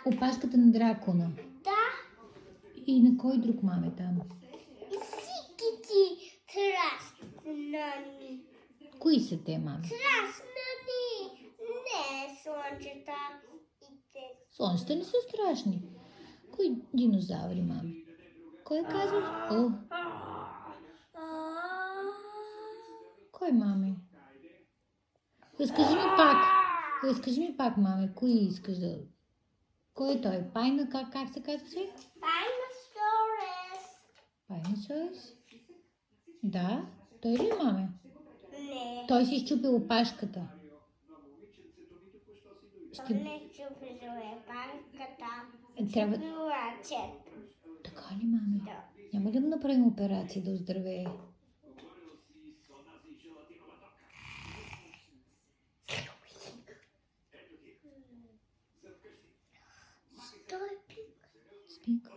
Опашката на дракона. Да. И на кой друг, маме, там? И всички траснани. Кои са те, маме? Траснани. Не, слънчета и те. Слънчета не са страшни. Кои динозаври, маме? Кой казва? О, кой, маме? Разкажи ми пак. Разкажи ми пак, маме. Кои искаш да... Кой е той? Пайна, как се казваше? Dinosaurus. Пайносорус? Да. Той ли, маме? Не. Той си изчупил опашката. Той не чупил панката. Трябва... Ръчето. Така ли, маме? Да. Няма ли да му направим операция да оздравее? Той Спинка.